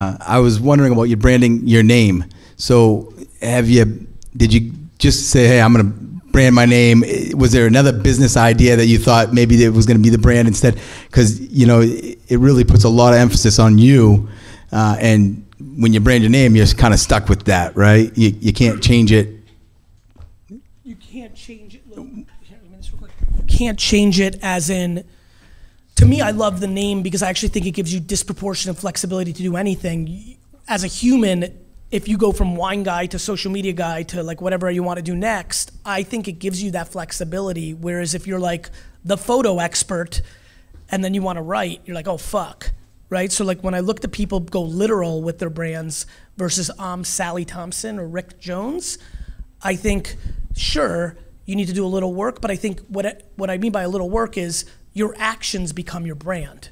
I was wondering about your branding, your name. So did you just say, hey, I'm going to brand my name? Was there another business idea that you thought maybe it was going to be the brand instead? Because, you know, it really puts a lot of emphasis on you. And when you brand your name, you're kind of stuck with that, right? You can't change it. You can't change it. You can't change it as in, to me, I love the name because I actually think it gives you disproportionate flexibility to do anything. As a human, if you go from wine guy to social media guy to like whatever you want to do next, I think it gives you that flexibility. Whereas if you're like the photo expert and then you want to write, you're like, oh, fuck, right? So like when I look at people go literal with their brands versus Sally Thompson or Rick Jones, I think, sure, you need to do a little work, but I think what I mean by a little work is your actions become your brand.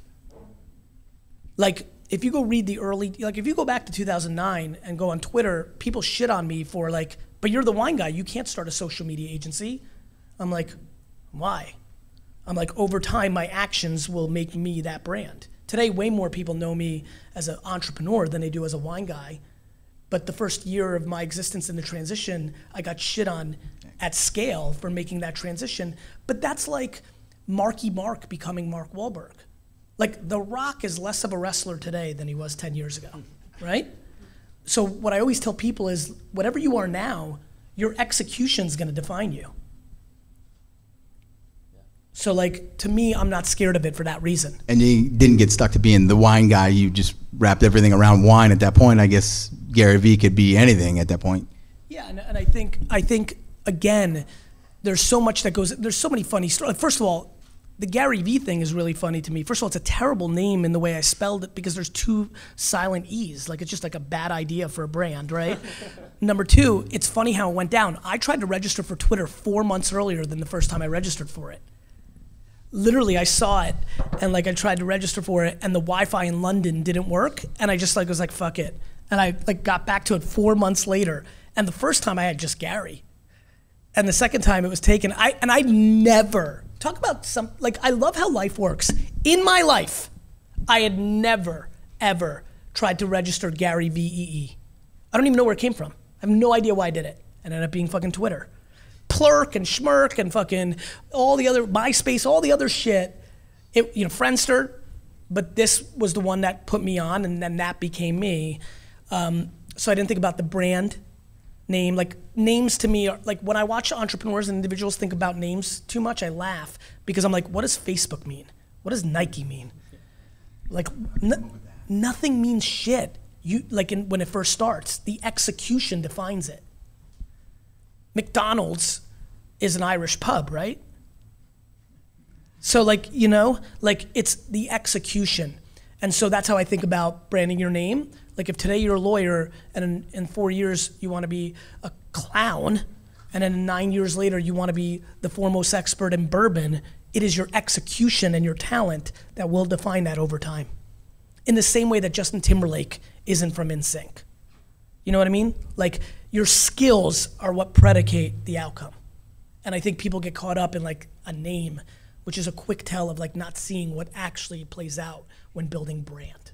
Like if you go read if you go back to 2009 and go on Twitter, people shit on me for like, but you're the wine guy, you can't start a social media agency. I'm like, why? I'm like, over time, my actions will make me that brand. Today, way more people know me as an entrepreneur than they do as a wine guy. But the first year of my existence in the transition, I got shit on at scale for making that transition. But that's like Marky Mark becoming Mark Wahlberg. Like The Rock is less of a wrestler today than he was 10 years ago, right? So what I always tell people is whatever you are now, your execution's gonna define you. So like, to me, I'm not scared of it for that reason. And you didn't get stuck to being the wine guy. You just wrapped everything around wine at that point. I guess GaryVee could be anything at that point. Yeah, and I think again, there's so much that goes, there's so many funny stories. First of all, the GaryVee thing is really funny to me. First of all, it's a terrible name in the way I spelled it because there's 2 silent E's. Like it's just like a bad idea for a brand, right? Number 2, it's funny how it went down. I tried to register for Twitter 4 months earlier than the first time I registered for it. Literally, I saw it and like I tried to register for it and the Wi-Fi in London didn't work and I just like was like, fuck it. And I like got back to it 4 months later. And the first time I had just Gary. And the second time it was taken, I never, talk about some, like I love how life works. In my life, I had never, ever tried to register GaryVee. I don't even know where it came from. I have no idea why I did it. It ended up being fucking Twitter. Plurk and Schmirk and fucking all the other, MySpace, all the other shit. It, you know, Friendster, but this was the one that put me on and then that became me. So I didn't think about the brand name. Like names to me are, like when I watch entrepreneurs and individuals think about names too much, I laugh because I'm like, what does Facebook mean? What does Nike mean? Like nothing means shit. When it first starts, the execution defines it. McDonald's is an Irish pub, right? So like, you know, like it's the execution. And so that's how I think about branding your name. Like if today you're a lawyer and in 4 years you want to be a clown and then 9 years later you want to be the foremost expert in bourbon, it is your execution and your talent that will define that over time. In the same way that Justin Timberlake isn't from NSYNC. You know what I mean? Like your skills are what predicate the outcome. And I think people get caught up in like a name, which is a quick tell of like not seeing what actually plays out when building brand.